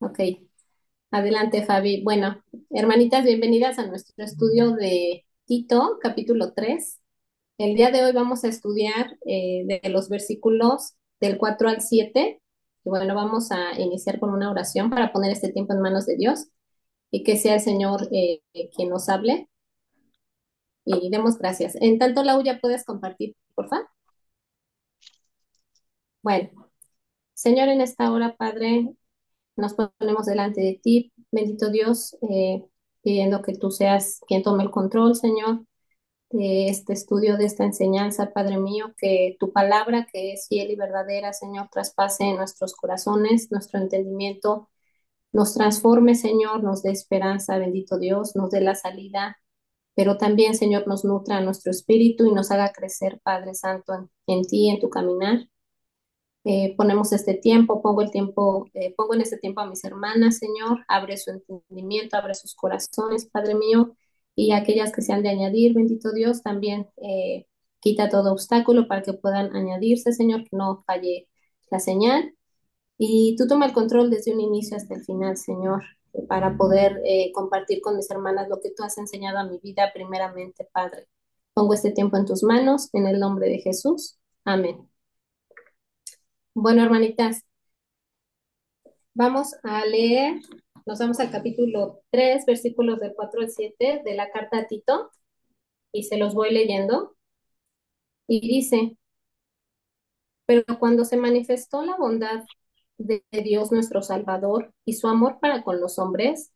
Ok, adelante Fabi. Bueno, hermanitas, bienvenidas a nuestro estudio de Tito, capítulo 3. El día de hoy vamos a estudiar de los versículos del 4 al 7. Y bueno, vamos a iniciar con una oración para poner este tiempo en manos de Dios y que sea el Señor quien nos hable y demos gracias. En tanto, Lau, ya puedes compartir, por favor. Bueno, Señor, en esta hora, Padre, nos ponemos delante de ti, bendito Dios, pidiendo que tú seas quien tome el control, Señor, de este estudio, de esta enseñanza, Padre mío, que tu palabra, que es fiel y verdadera, Señor, traspase en nuestros corazones, nuestro entendimiento, nos transforme, Señor, nos dé esperanza, bendito Dios, nos dé la salida, pero también, Señor, nos nutra a nuestro espíritu y nos haga crecer, Padre Santo, en ti, en tu caminar. Ponemos este tiempo, pongo en este tiempo a mis hermanas, Señor, abre su entendimiento, abre sus corazones, Padre mío, y aquellas que se han de añadir, bendito Dios, también quita todo obstáculo para que puedan añadirse, Señor, que no falle la señal. Y tú toma el control desde un inicio hasta el final, Señor, para poder compartir con mis hermanas lo que tú has enseñado a mi vida primeramente, Padre. Pongo este tiempo en tus manos, en el nombre de Jesús. Amén. Bueno, hermanitas. Vamos a leer, nos vamos al capítulo 3, versículos del 4 al 7 de la carta a Tito, y se los voy leyendo. Y dice, pero cuando se manifestó la bondad de Dios nuestro Salvador y su amor para con los hombres,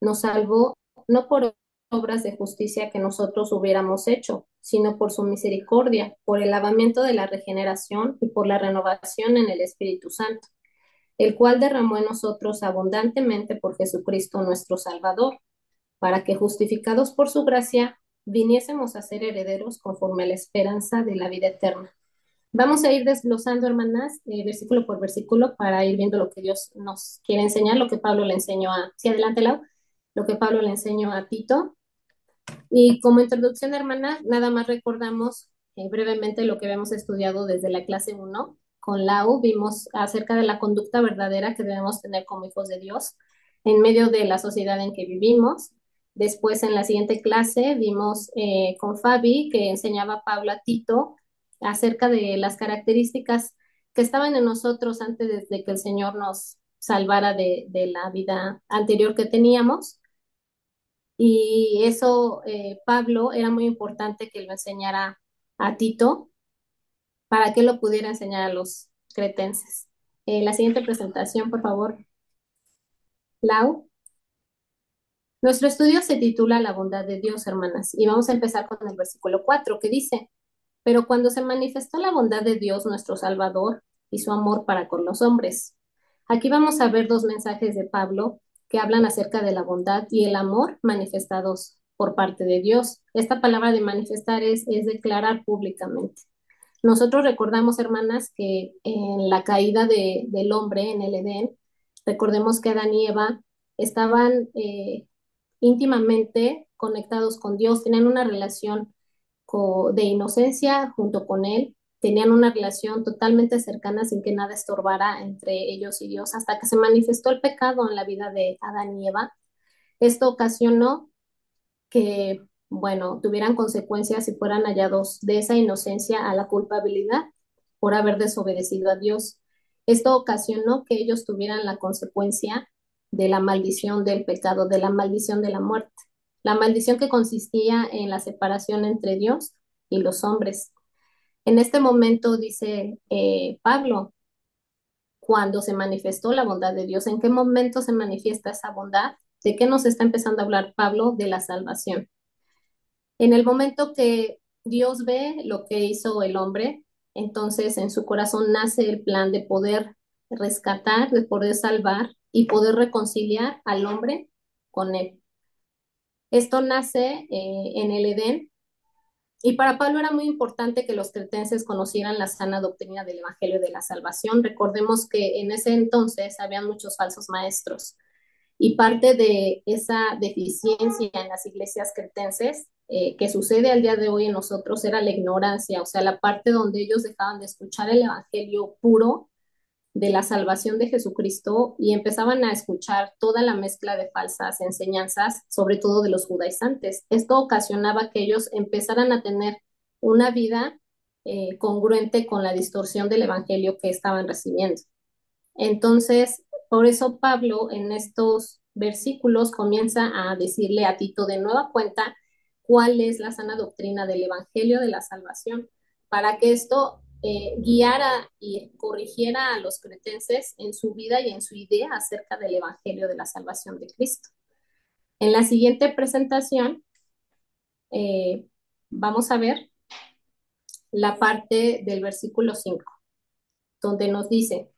nos salvó no por obras de justicia que nosotros hubiéramos hecho, sino por su misericordia, por el lavamiento de la regeneración y por la renovación en el Espíritu Santo, el cual derramó en nosotros abundantemente por Jesucristo nuestro Salvador, para que justificados por su gracia viniésemos a ser herederos conforme a la esperanza de la vida eterna. Vamos a ir desglosando, hermanas, versículo por versículo para ir viendo lo que Dios nos quiere enseñar, lo que Pablo le enseñó sí, adelante, Lau, lo que Pablo le enseñó a Tito. Y como introducción, hermana, nada más recordamos brevemente lo que habíamos estudiado desde la clase 1. Con Lau vimos acerca de la conducta verdadera que debemos tener como hijos de Dios en medio de la sociedad en que vivimos. Después, en la siguiente clase, vimos con Fabi que enseñaba a Pablo a Tito acerca de las características que estaban en nosotros antes de que el Señor nos salvara de la vida anterior que teníamos. Y eso, Pablo, era muy importante que lo enseñara a Tito para que lo pudiera enseñar a los cretenses. La siguiente presentación, por favor, Lau. Nuestro estudio se titula La bondad de Dios, hermanas, y vamos a empezar con el versículo 4 que dice, pero cuando se manifestó la bondad de Dios, nuestro Salvador, y su amor para con los hombres. Aquí vamos a ver dos mensajes de Pablo que hablan acerca de la bondad y el amor manifestados por parte de Dios. Esta palabra de manifestar es declarar públicamente. Nosotros recordamos, hermanas, que en la caída del hombre en el Edén, recordemos que Adán y Eva estaban íntimamente conectados con Dios, tenían una relación de inocencia junto con Él, tenían una relación totalmente cercana sin que nada estorbara entre ellos y Dios, hasta que se manifestó el pecado en la vida de Adán y Eva. Esto ocasionó que, bueno, tuvieran consecuencias y fueran hallados de esa inocencia a la culpabilidad por haber desobedecido a Dios. Esto ocasionó que ellos tuvieran la consecuencia de la maldición del pecado, de la maldición de la muerte. La maldición que consistía en la separación entre Dios y los hombres. En este momento, dice Pablo, cuando se manifestó la bondad de Dios, ¿en qué momento se manifiesta esa bondad? ¿De qué nos está empezando a hablar Pablo? De la salvación. En el momento que Dios ve lo que hizo el hombre, entonces en su corazón nace el plan de poder rescatar, de poder salvar y poder reconciliar al hombre con él. Esto nace en el Edén y para Pablo era muy importante que los cretenses conocieran la sana doctrina del Evangelio de la Salvación. Recordemos que en ese entonces había muchos falsos maestros y parte de esa deficiencia en las iglesias cretenses que sucede al día de hoy en nosotros era la ignorancia, o sea, la parte donde ellos dejaban de escuchar el Evangelio puro de la salvación de Jesucristo y empezaban a escuchar toda la mezcla de falsas enseñanzas, sobre todo de los judaizantes. Esto ocasionaba que ellos empezaran a tener una vida congruente con la distorsión del evangelio que estaban recibiendo. Entonces, por eso Pablo en estos versículos comienza a decirle a Tito de nueva cuenta cuál es la sana doctrina del evangelio de la salvación, para que esto guiara y corrigiera a los cretenses en su vida y en su idea acerca del evangelio de la salvación de Cristo. En la siguiente presentación vamos a ver la parte del versículo 5, donde nos dice,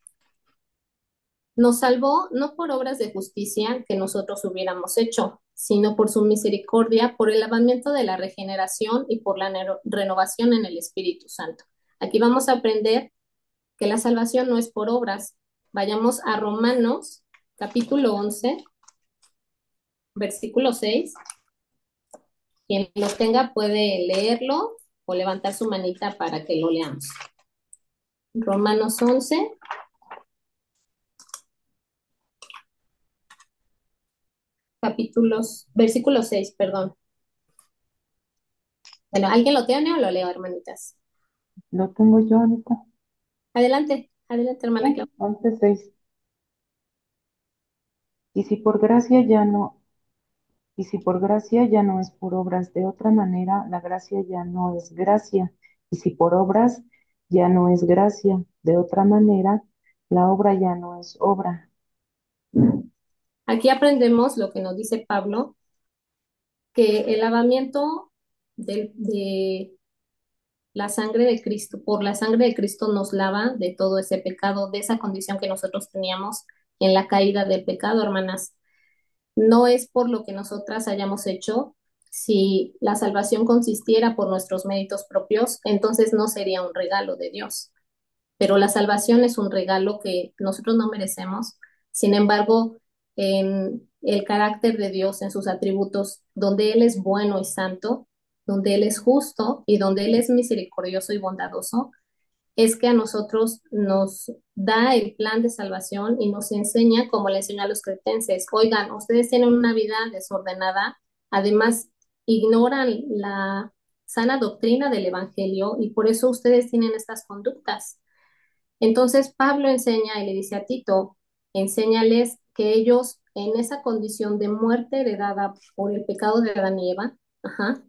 nos salvó no por obras de justicia que nosotros hubiéramos hecho, sino por su misericordia, por el lavamiento de la regeneración y por la renovación en el Espíritu Santo. Aquí vamos a aprender que la salvación no es por obras. Vayamos a Romanos capítulo 11, versículo 6. Quien lo tenga puede leerlo o levantar su manita para que lo leamos. Romanos 11, versículo 6, perdón. Bueno, ¿alguien lo tiene o lo leo, hermanitas? Lo tengo yo, Anita. Adelante, adelante, hermana Sí, Clau. 11:6. Y si por gracia ya no, y si por gracia ya no es por obras, de otra manera, la gracia ya no es gracia. Y si por obras ya no es gracia, de otra manera, la obra ya no es obra. Aquí aprendemos lo que nos dice Pablo, que el lavamiento de la sangre de Cristo, por la sangre de Cristo nos lava de todo ese pecado, de esa condición que nosotros teníamos en la caída del pecado, hermanas. No es por lo que nosotras hayamos hecho. Si la salvación consistiera por nuestros méritos propios, entonces no sería un regalo de Dios. Pero la salvación es un regalo que nosotros no merecemos. Sin embargo, en el carácter de Dios, en sus atributos, donde Él es bueno y santo, donde Él es justo y donde Él es misericordioso y bondadoso, es que a nosotros nos da el plan de salvación y nos enseña, como le enseñó a los cretenses, oigan, ustedes tienen una vida desordenada, además ignoran la sana doctrina del Evangelio y por eso ustedes tienen estas conductas. Entonces Pablo enseña y le dice a Tito, enséñales que ellos en esa condición de muerte heredada por el pecado de Adán y Eva, ajá,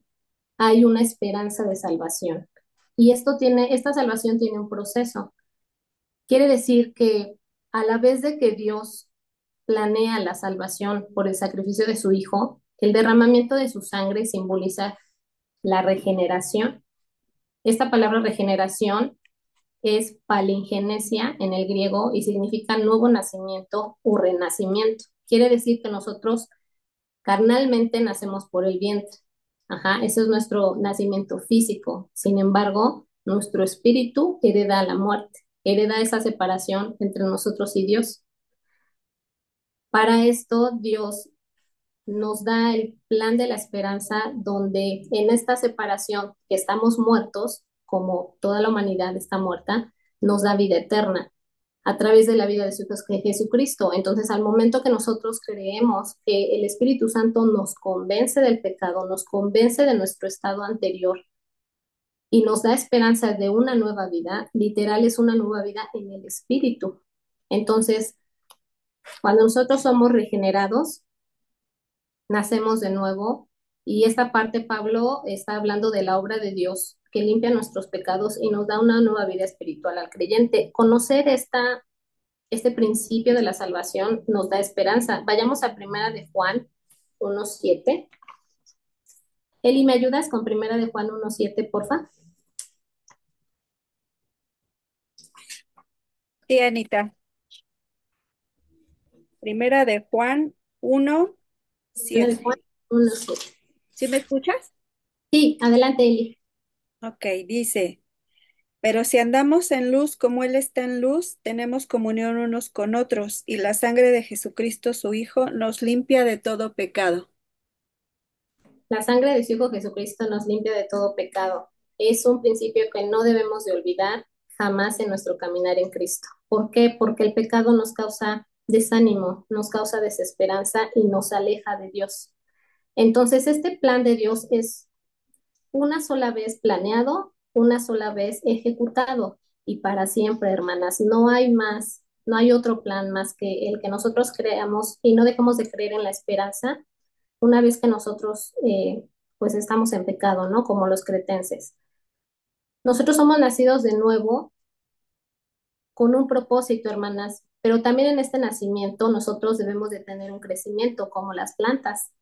hay una esperanza de salvación. Y esta salvación tiene un proceso. Quiere decir que a la vez de que Dios planea la salvación por el sacrificio de su Hijo, el derramamiento de su sangre simboliza la regeneración. Esta palabra regeneración es palingenesia en el griego y significa nuevo nacimiento o renacimiento. Quiere decir que nosotros carnalmente nacemos por el vientre. Ajá, ese es nuestro nacimiento físico. Sin embargo, nuestro espíritu hereda la muerte, hereda esa separación entre nosotros y Dios. Para esto, Dios nos da el plan de la esperanza donde en esta separación que estamos muertos, como toda la humanidad está muerta, nos da vida eterna a través de la vida de Jesucristo. Entonces, al momento que nosotros creemos que el Espíritu Santo nos convence del pecado, nos convence de nuestro estado anterior y nos da esperanza de una nueva vida, literal es una nueva vida en el Espíritu. Entonces, cuando nosotros somos regenerados, nacemos de nuevo y esta parte Pablo está hablando de la obra de Dios que limpia nuestros pecados y nos da una nueva vida espiritual al creyente. Conocer este principio de la salvación nos da esperanza. Vayamos a Primera de Juan 1:7. Eli, ¿me ayudas con Primera de Juan 1:7, porfa? Sí, Anita. Primera de Juan 1, Primera de 7. Juan 1:7. ¿Sí me escuchas? Sí, adelante, Eli. Ok, dice, pero si andamos en luz como Él está en luz, tenemos comunión unos con otros, y la sangre de Jesucristo, su Hijo, nos limpia de todo pecado. La sangre de su Hijo Jesucristo nos limpia de todo pecado. Es un principio que no debemos de olvidar jamás en nuestro caminar en Cristo. ¿Por qué? Porque el pecado nos causa desánimo, nos causa desesperanza y nos aleja de Dios. Entonces, este plan de Dios es una sola vez planeado, una sola vez ejecutado y para siempre, hermanas. No hay más, no hay otro plan más que el que nosotros creamos y no dejemos de creer en la esperanza una vez que nosotros pues estamos en pecado, ¿no? Como los cretenses. Nosotros somos nacidos de nuevo con un propósito, hermanas, pero también en este nacimiento nosotros debemos de tener un crecimiento como las plantas.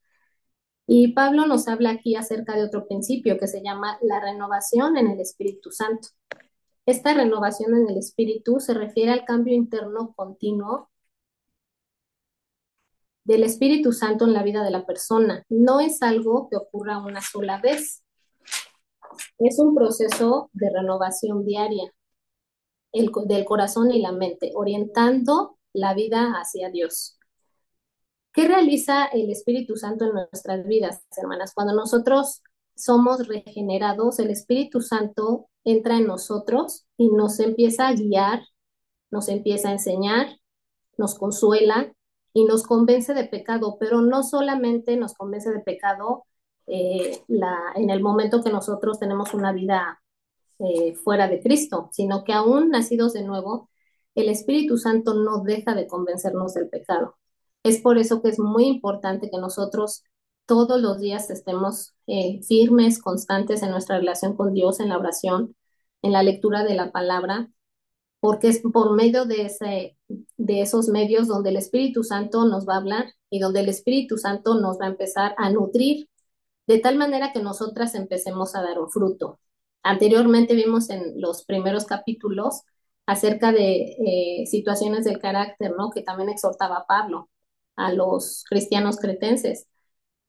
Y Pablo nos habla aquí acerca de otro principio que se llama la renovación en el Espíritu Santo. Esta renovación en el Espíritu se refiere al cambio interno continuo del Espíritu Santo en la vida de la persona. No es algo que ocurra una sola vez, es un proceso de renovación diaria del corazón y la mente, orientando la vida hacia Dios. ¿Qué realiza el Espíritu Santo en nuestras vidas, hermanas? Cuando nosotros somos regenerados, el Espíritu Santo entra en nosotros y nos empieza a guiar, nos empieza a enseñar, nos consuela y nos convence de pecado, pero no solamente nos convence de pecado en el momento que nosotros tenemos una vida fuera de Cristo, sino que aún nacidos de nuevo, el Espíritu Santo no deja de convencernos del pecado. Es por eso que es muy importante que nosotros todos los días estemos firmes, constantes en nuestra relación con Dios, en la oración, en la lectura de la palabra, porque es por medio de esos medios donde el Espíritu Santo nos va a hablar y donde el Espíritu Santo nos va a empezar a nutrir de tal manera que nosotras empecemos a dar un fruto. Anteriormente vimos en los primeros capítulos acerca de situaciones del carácter, ¿no? Que también exhortaba Pablo a los cristianos cretenses.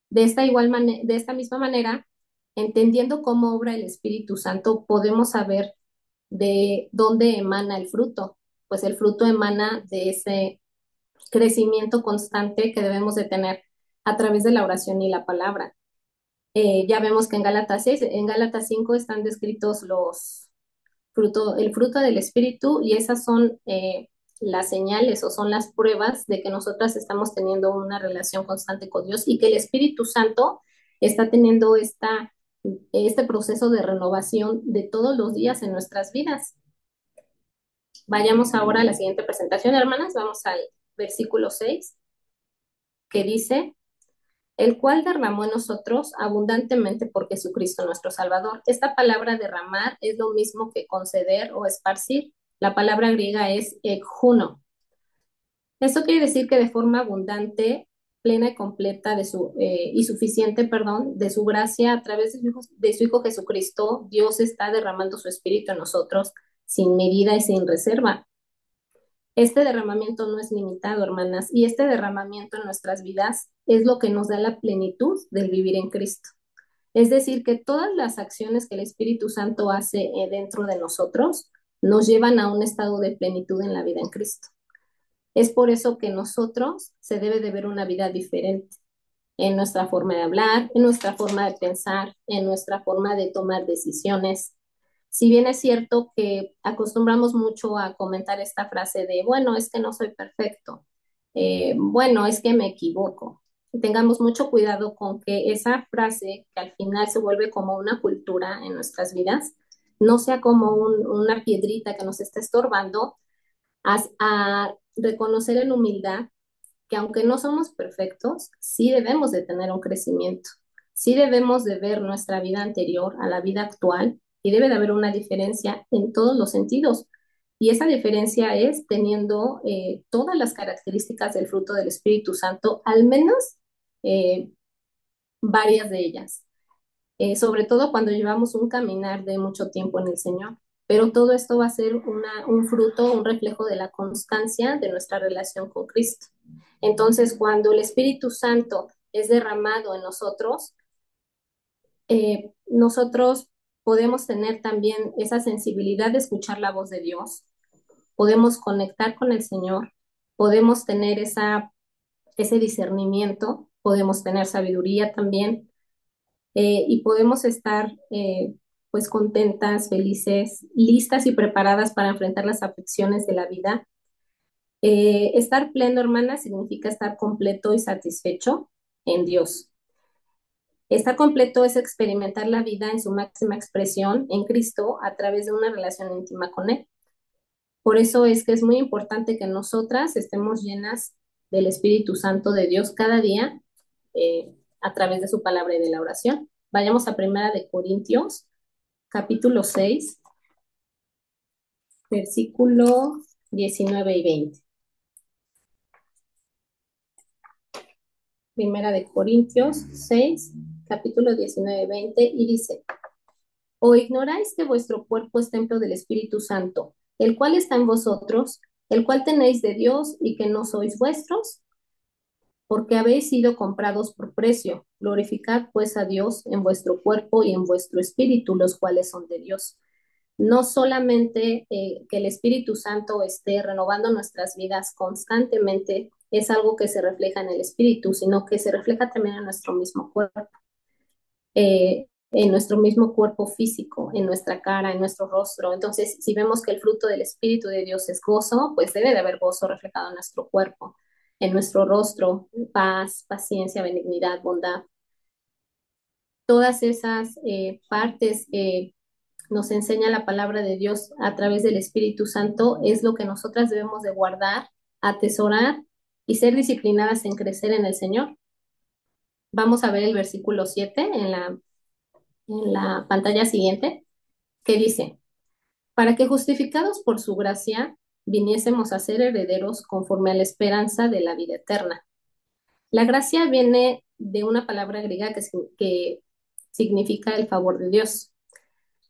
De esta misma manera, entendiendo cómo obra el Espíritu Santo, podemos saber de dónde emana el fruto. Pues el fruto emana de ese crecimiento constante que debemos de tener a través de la oración y la palabra. Ya vemos que en Gálatas 6, en Gálatas 5 están descritos el fruto del Espíritu y esas son las señales o son las pruebas de que nosotras estamos teniendo una relación constante con Dios y que el Espíritu Santo está teniendo este proceso de renovación de todos los días en nuestras vidas. Vayamos ahora a la siguiente presentación, hermanas. Vamos al versículo 6, que dice, el cual derramó en nosotros abundantemente por Jesucristo nuestro Salvador. Esta palabra derramar es lo mismo que conceder o esparcir. La palabra griega es ekjuno. Esto quiere decir que de forma abundante, plena y completa y suficiente, perdón, de su gracia a través de su Hijo Jesucristo, Dios está derramando su Espíritu en nosotros sin medida y sin reserva. Este derramamiento no es limitado, hermanas, y este derramamiento en nuestras vidas es lo que nos da la plenitud del vivir en Cristo. Es decir, que todas las acciones que el Espíritu Santo hace dentro de nosotros nos llevan a un estado de plenitud en la vida en Cristo. Es por eso que nosotros se debe de ver una vida diferente en nuestra forma de hablar, en nuestra forma de pensar, en nuestra forma de tomar decisiones. Si bien es cierto que acostumbramos mucho a comentar esta frase de, bueno, es que no soy perfecto, bueno, es que me equivoco. Tengamos mucho cuidado con que esa frase, que al final se vuelve como una cultura en nuestras vidas, no sea como una piedrita que nos está estorbando a reconocer en humildad que aunque no somos perfectos, sí debemos de tener un crecimiento, sí debemos de ver nuestra vida anterior a la vida actual y debe de haber una diferencia en todos los sentidos. Y esa diferencia es teniendo todas las características del fruto del Espíritu Santo, al menos eh, varias de ellas, sobre todo cuando llevamos un caminar de mucho tiempo en el Señor. Pero todo esto va a ser un fruto, un reflejo de la constancia de nuestra relación con Cristo. Entonces, cuando el Espíritu Santo es derramado en nosotros, nosotros podemos tener también esa sensibilidad de escuchar la voz de Dios, podemos conectar con el Señor, podemos tener ese discernimiento, podemos tener sabiduría también y podemos estar pues contentas, felices, listas y preparadas para enfrentar las aflicciones de la vida. Estar pleno, hermana, significa estar completo y satisfecho en Dios. Estar completo es experimentar la vida en su máxima expresión en Cristo a través de una relación íntima con Él. Por eso es que es muy importante que nosotras estemos llenas del Espíritu Santo de Dios cada día a través de su palabra y de la oración. Vayamos a Primera de Corintios, capítulo 6, versículo 19 y 20. Primera de Corintios 6, capítulo 19 y 20, y dice: ¿O ignoráis que vuestro cuerpo es templo del Espíritu Santo, el cual está en vosotros, el cual tenéis de Dios y que no sois vuestros? Porque habéis sido comprados por precio. Glorificad pues a Dios en vuestro cuerpo y en vuestro espíritu, los cuales son de Dios. No solamente que el Espíritu Santo esté renovando nuestras vidas constantemente es algo que se refleja en el Espíritu, sino que se refleja también en nuestro mismo cuerpo, en nuestro mismo cuerpo físico, en nuestra cara, en nuestro rostro. Entonces, si vemos que el fruto del Espíritu de Dios es gozo, pues debe de haber gozo reflejado en nuestro cuerpo, en nuestro rostro, paz, paciencia, benignidad, bondad. Todas esas partes nos enseña la palabra de Dios a través del Espíritu Santo es lo que nosotras debemos de guardar, atesorar y ser disciplinadas en crecer en el Señor. Vamos a ver el versículo 7 en la pantalla siguiente, que dice: para que justificados por su gracia viniésemos a ser herederos conforme a la esperanza de la vida eterna. La gracia viene de una palabra griega que significa el favor de Dios.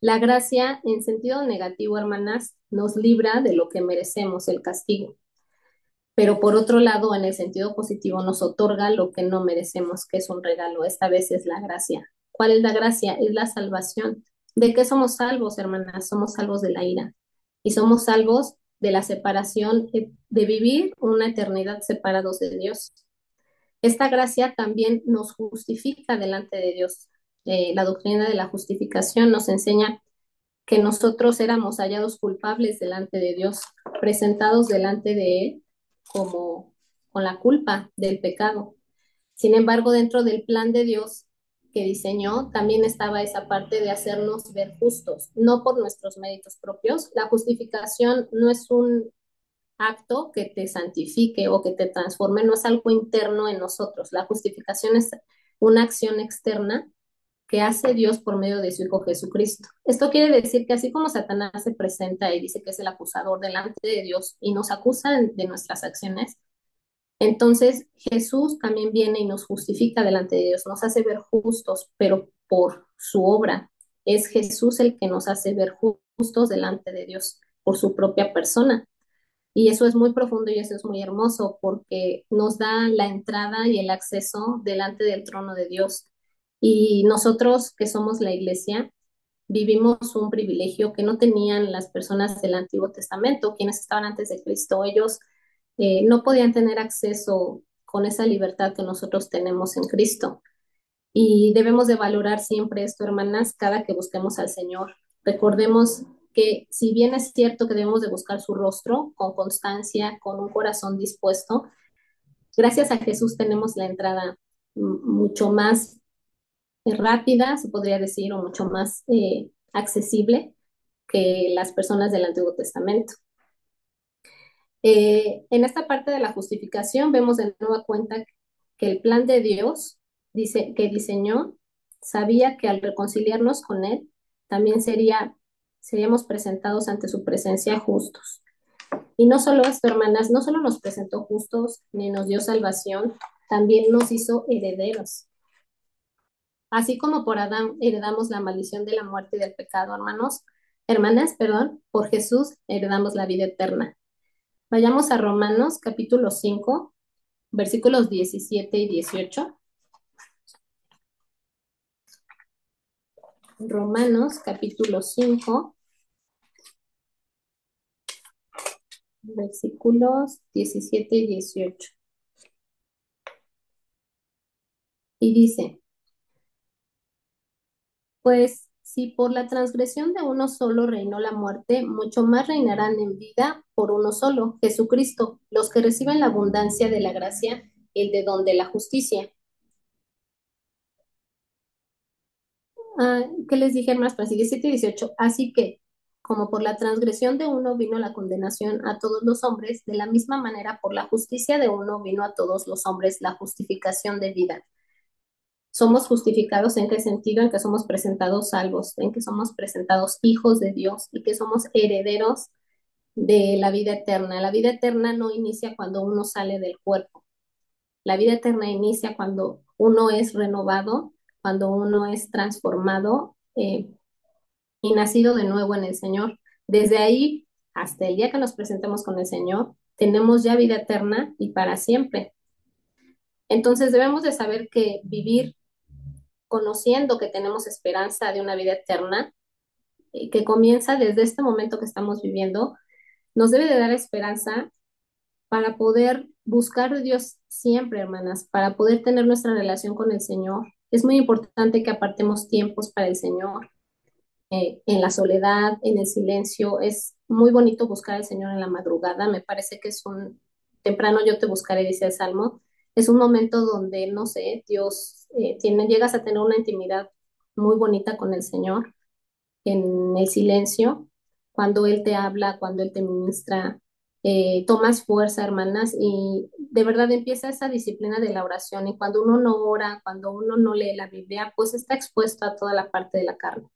La gracia, en sentido negativo, hermanas, nos libra de lo que merecemos, el castigo. Pero por otro lado, en el sentido positivo, nos otorga lo que no merecemos, que es un regalo. Esta vez es la gracia. ¿Cuál es la gracia? Es la salvación. ¿De qué somos salvos, hermanas? Somos salvos de la ira. Y somos salvos de la separación, de vivir una eternidad separados de Dios. Esta gracia también nos justifica delante de Dios. La doctrina de la justificación nos enseña que nosotros éramos hallados culpables delante de Dios, presentados delante de Él como con la culpa del pecado. Sin embargo, dentro del plan de Dios que diseñó, también estaba esa parte de hacernos ver justos, no por nuestros méritos propios. La justificación no es un acto que te santifique o que te transforme, no es algo interno en nosotros. La justificación es una acción externa que hace Dios por medio de su Hijo Jesucristo. Esto quiere decir que así como Satanás se presenta y dice que es el acusador delante de Dios y nos acusa de nuestras acciones, entonces Jesús también viene y nos justifica delante de Dios, nos hace ver justos, pero por su obra. Es Jesús el que nos hace ver justos delante de Dios por su propia persona. Y eso es muy profundo y eso es muy hermoso porque nos da la entrada y el acceso delante del trono de Dios. Y nosotros que somos la iglesia, vivimos un privilegio que no tenían las personas del Antiguo Testamento, quienes estaban antes de Cristo. Ellos no podían tener acceso con esa libertad que nosotros tenemos en Cristo. Y debemos de valorar siempre esto, hermanas, cada que busquemos al Señor. Recordemos que si bien es cierto que debemos de buscar su rostro con constancia, con un corazón dispuesto, gracias a Jesús tenemos la entrada mucho más rápida, se podría decir, o mucho más accesible que las personas del Antiguo Testamento. En esta parte de la justificación vemos de nueva cuenta que el plan de Dios dice, que diseñó sabía que al reconciliarnos con Él también seríamos presentados ante su presencia justos. Y no solo esto, hermanas, no solo nos presentó justos ni nos dio salvación, también nos hizo herederos. Así como por Adán heredamos la maldición de la muerte y del pecado, hermanas, perdón, por Jesús heredamos la vida eterna. Vayamos a Romanos capítulo 5, versículos 17 y 18. Romanos capítulo 5, versículos 17 y 18. Y dice: pues si por la transgresión de uno solo reinó la muerte, mucho más reinarán en vida por uno solo, Jesucristo, los que reciben la abundancia de la gracia y el de don de la justicia. ¿Qué les dije, hermanas? Pues 17 y 18. Así que, como por la transgresión de uno vino la condenación a todos los hombres, de la misma manera por la justicia de uno vino a todos los hombres la justificación de vida. ¿Somos justificados en qué sentido? En que somos presentados salvos, en que somos presentados hijos de Dios y que somos herederos de la vida eterna. La vida eterna no inicia cuando uno sale del cuerpo. La vida eterna inicia cuando uno es renovado, cuando uno es transformado y nacido de nuevo en el Señor. Desde ahí hasta el día que nos presentemos con el Señor, tenemos ya vida eterna y para siempre. Entonces debemos de saber que vivir conociendo que tenemos esperanza de una vida eterna, que comienza desde este momento que estamos viviendo, nos debe de dar esperanza para poder buscar a Dios siempre, hermanas, para poder tener nuestra relación con el Señor. Es muy importante que apartemos tiempos para el Señor, en la soledad, en el silencio. Es muy bonito buscar al Señor en la madrugada. Me parece que es un temprano yo te buscaré, dice el Salmo. Es un momento donde, no sé, Dios llegas a tener una intimidad muy bonita con el Señor en el silencio, cuando Él te habla, cuando Él te ministra, tomas fuerza, hermanas, y de verdad empieza esa disciplina de la oración. Y cuando uno no ora, cuando uno no lee la Biblia, pues está expuesto a toda la parte de la carne.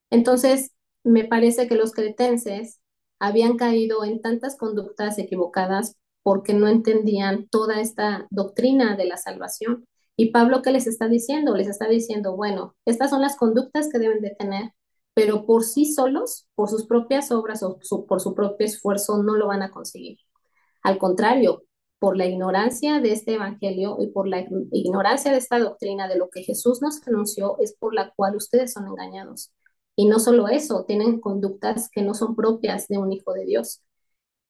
Entonces, me parece que los cretenses habían caído en tantas conductas equivocadas porque no entendían toda esta doctrina de la salvación. Y Pablo, ¿qué les está diciendo? Les está diciendo, bueno, estas son las conductas que deben de tener, pero por sí solos, por sus propias obras o por su propio esfuerzo, no lo van a conseguir. Al contrario, por la ignorancia de este evangelio y por la ignorancia de esta doctrina de lo que Jesús nos anunció, es por la cual ustedes son engañados. Y no solo eso, tienen conductas que no son propias de un hijo de Dios.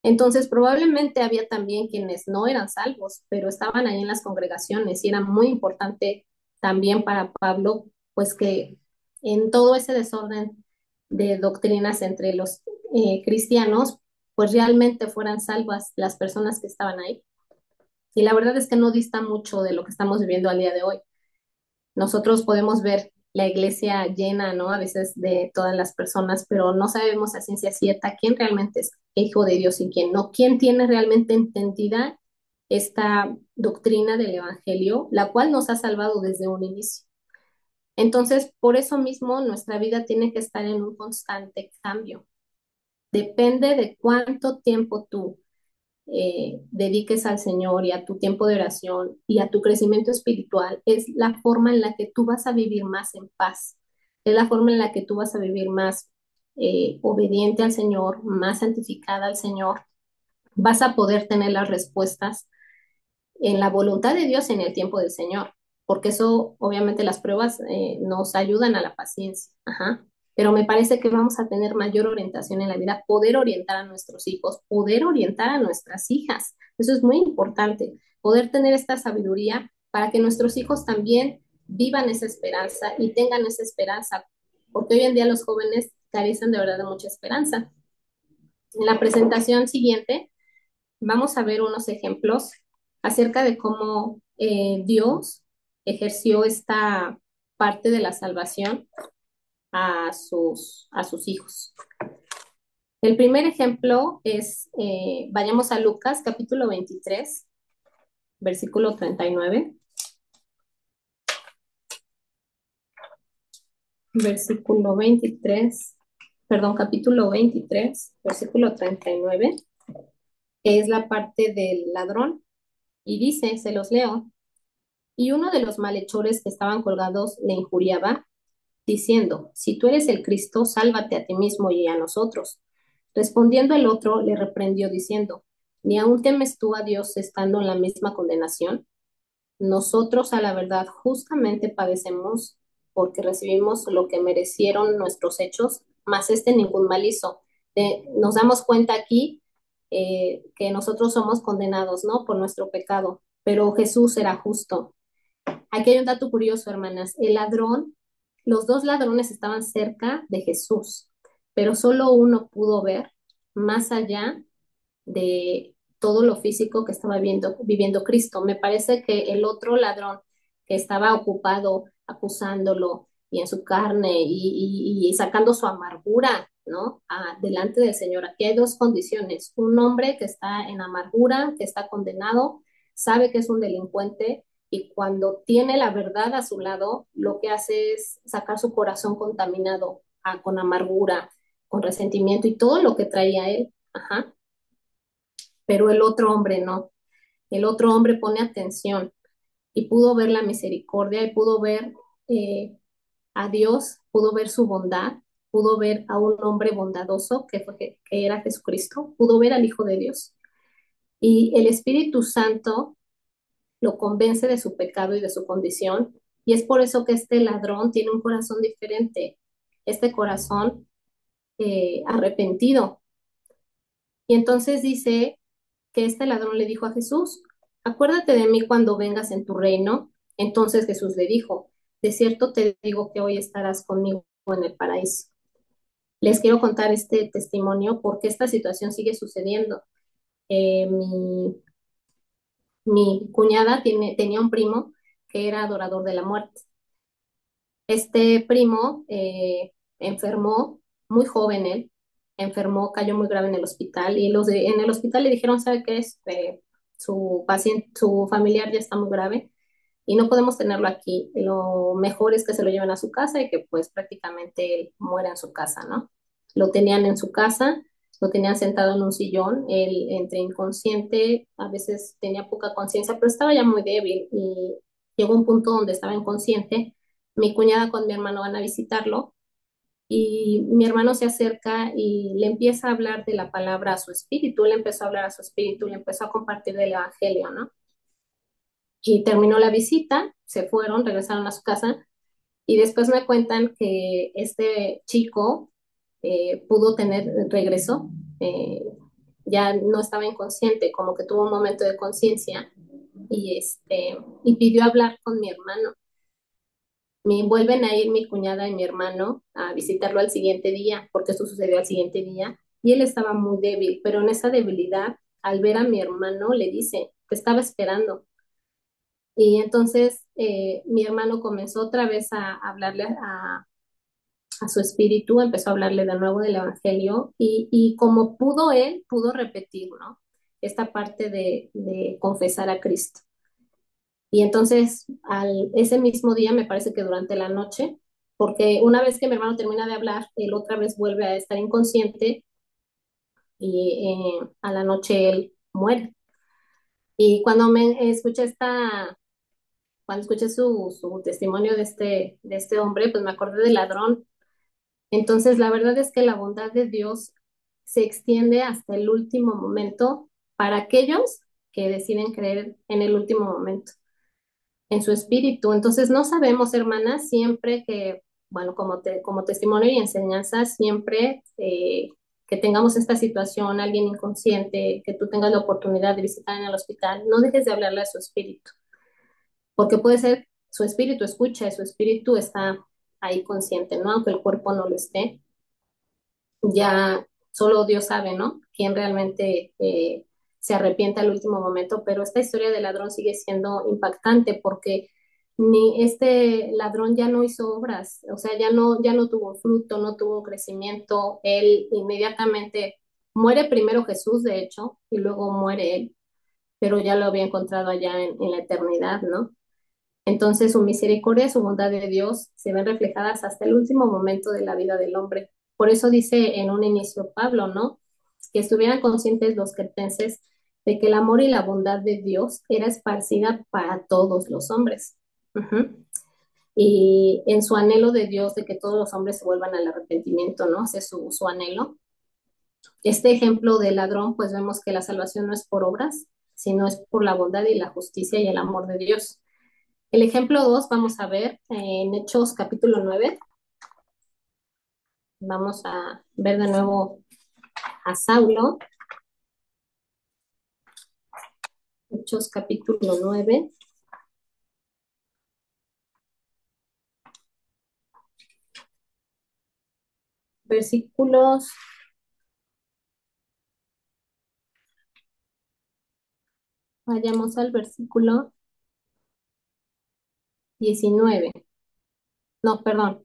Entonces, probablemente había también quienes no eran salvos, pero estaban ahí en las congregaciones y era muy importante también para Pablo, pues que en todo ese desorden de doctrinas entre los cristianos, pues realmente fueran salvas las personas que estaban ahí. Y la verdad es que no dista mucho de lo que estamos viviendo al día de hoy. Nosotros podemos ver la iglesia llena, ¿no? A veces de todas las personas, pero no sabemos a ciencia cierta quién realmente es hijo de Dios y quién no, quién tiene realmente entendida esta doctrina del Evangelio, la cual nos ha salvado desde un inicio. Entonces, por eso mismo, nuestra vida tiene que estar en un constante cambio. Depende de cuánto tiempo tú dediques al Señor y a tu tiempo de oración y a tu crecimiento espiritual, es la forma en la que tú vas a vivir más en paz, es la forma en la que tú vas a vivir más obediente al Señor, más santificada al Señor, vas a poder tener las respuestas en la voluntad de Dios en el tiempo del Señor, porque eso, obviamente, las pruebas nos ayudan a la paciencia, ajá. Pero me parece que vamos a tener mayor orientación en la vida, poder orientar a nuestros hijos, poder orientar a nuestras hijas. Eso es muy importante, poder tener esta sabiduría para que nuestros hijos también vivan esa esperanza y tengan esa esperanza, porque hoy en día los jóvenes carecen de verdad de mucha esperanza. En la presentación siguiente vamos a ver unos ejemplos acerca de cómo Dios ejerció esta parte de la salvación a sus hijos. El primer ejemplo es, vayamos a Lucas capítulo 23, versículo 39. Versículo 23, perdón, capítulo 23, versículo 39, que es la parte del ladrón. Y dice, se los leo, y uno de los malhechores que estaban colgados le injuriaba, diciendo, si tú eres el Cristo, sálvate a ti mismo y a nosotros. Respondiendo el otro, le reprendió diciendo, ¿ni aún temes tú a Dios estando en la misma condenación? Nosotros a la verdad justamente padecemos porque recibimos lo que merecieron nuestros hechos, mas este ningún mal hizo. Nos damos cuenta aquí que nosotros somos condenados, ¿no? Por nuestro pecado, pero Jesús era justo. Aquí hay un dato curioso, hermanas. El ladrón Los dos ladrones estaban cerca de Jesús, pero solo uno pudo ver más allá de todo lo físico que estaba viviendo Cristo. Me parece que el otro ladrón que estaba ocupado acusándolo y en su carne y sacando su amargura, ¿no? Delante del Señor. Aquí hay dos condiciones. Un hombre que está en amargura, que está condenado, sabe que es un delincuente y cuando tiene la verdad a su lado, lo que hace es sacar su corazón contaminado con amargura, con resentimiento y todo lo que traía él. Ajá. Pero el otro hombre no. El otro hombre pone atención y pudo ver la misericordia y pudo ver eh, a Dios, pudo ver su bondad, pudo ver a un hombre bondadoso que era Jesucristo, pudo ver al Hijo de Dios. Y el Espíritu Santo lo convence de su pecado y de su condición. Y es por eso que este ladrón tiene un corazón diferente, este corazón arrepentido. Y entonces dice que este ladrón le dijo a Jesús, acuérdate de mí cuando vengas en tu reino. Entonces Jesús le dijo, de cierto te digo que hoy estarás conmigo en el paraíso. Les quiero contar este testimonio porque esta situación sigue sucediendo. Mi cuñada tenía un primo que era adorador de la muerte. Este primo enfermó muy joven él, enfermó, cayó muy grave en el hospital y en el hospital le dijeron, ¿sabe qué es? Su paciente, su familiar ya está muy grave y no podemos tenerlo aquí. Lo mejor es que se lo lleven a su casa y que pues prácticamente él muera en su casa, ¿no? Lo tenían en su casa, lo tenían sentado en un sillón, él entre inconsciente, a veces tenía poca conciencia, pero estaba ya muy débil y llegó un punto donde estaba inconsciente. Mi cuñada con mi hermano van a visitarlo y mi hermano se acerca y le empieza a hablar de la palabra a su espíritu, le empezó a hablar a su espíritu, le empezó a compartir del evangelio, ¿no? Y terminó la visita, se fueron, regresaron a su casa y después me cuentan que este chico regresó, eh, ya no estaba inconsciente, como que tuvo un momento de conciencia y pidió hablar con mi hermano. Vuelven a ir mi cuñada y mi hermano a visitarlo al siguiente día, porque esto sucedió al siguiente día, y él estaba muy débil, pero en esa debilidad, al ver a mi hermano, le dice, te estaba esperando. Y entonces mi hermano comenzó otra vez a hablarle a su espíritu, empezó a hablarle de nuevo del Evangelio y como pudo él, pudo repetir, ¿no? Esta parte de confesar a Cristo. Y entonces, ese mismo día, me parece que durante la noche, porque una vez que mi hermano termina de hablar, él otra vez vuelve a estar inconsciente y a la noche él muere. Y cuando escuché su testimonio de este hombre, pues me acordé del ladrón. Entonces, la verdad es que la bondad de Dios se extiende hasta el último momento para aquellos que deciden creer en el último momento, en su espíritu. Entonces, no sabemos, hermanas, siempre que, bueno, como testimonio y enseñanza, siempre que tengamos esta situación, alguien inconsciente, que tú tengas la oportunidad de visitar en el hospital, no dejes de hablarle a su espíritu, porque puede ser su espíritu escucha y su espíritu está ahí consciente, ¿no? Aunque el cuerpo no lo esté, ya solo Dios sabe, ¿no? Quién realmente se arrepiente al último momento, pero esta historia del ladrón sigue siendo impactante porque ni este ladrón ya no hizo obras, o sea, ya no tuvo fruto, no tuvo crecimiento, él inmediatamente muere primero Jesús, de hecho, y luego muere él, pero ya lo había encontrado allá en la eternidad, ¿no? Entonces su misericordia y su bondad de Dios se ven reflejadas hasta el último momento de la vida del hombre. Por eso dice en un inicio Pablo, ¿no? Que estuvieran conscientes los cretenses de que el amor y la bondad de Dios era esparcida para todos los hombres. Ujú. Y en su anhelo de Dios de que todos los hombres se vuelvan al arrepentimiento, ¿no? Ese es su anhelo. Este ejemplo del ladrón, pues vemos que la salvación no es por obras, sino es por la bondad y la justicia y el amor de Dios. El ejemplo 2 vamos a ver en Hechos capítulo 9. Vamos a ver de nuevo a Saulo. Hechos capítulo 9. versículos, vayamos al versículo 19. No, perdón.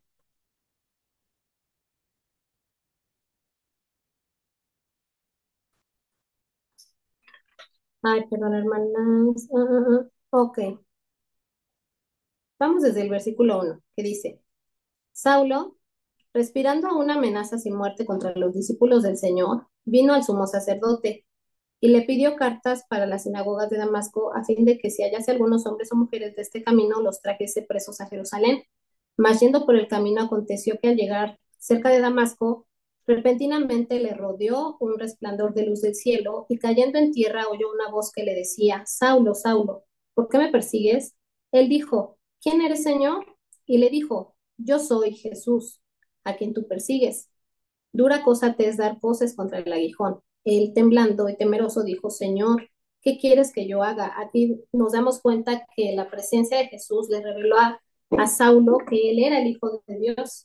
Ay, perdón, hermanas. Ok, vamos desde el versículo 1, que dice, Saulo, respirando una amenaza sin muerte contra los discípulos del Señor, vino al sumo sacerdote y le pidió cartas para las sinagogas de Damasco a fin de que si hallase algunos hombres o mujeres de este camino los trajese presos a Jerusalén. Mas yendo por el camino aconteció que al llegar cerca de Damasco, repentinamente le rodeó un resplandor de luz del cielo y cayendo en tierra oyó una voz que le decía, Saulo, Saulo, ¿por qué me persigues? Él dijo, ¿quién eres, Señor? Y le dijo, yo soy Jesús, a quien tú persigues. Dura cosa te es dar voces contra el aguijón. Él, temblando y temeroso, dijo, Señor, ¿qué quieres que yo haga? Aquí nos damos cuenta que la presencia de Jesús le reveló a Saulo que él era el Hijo de Dios.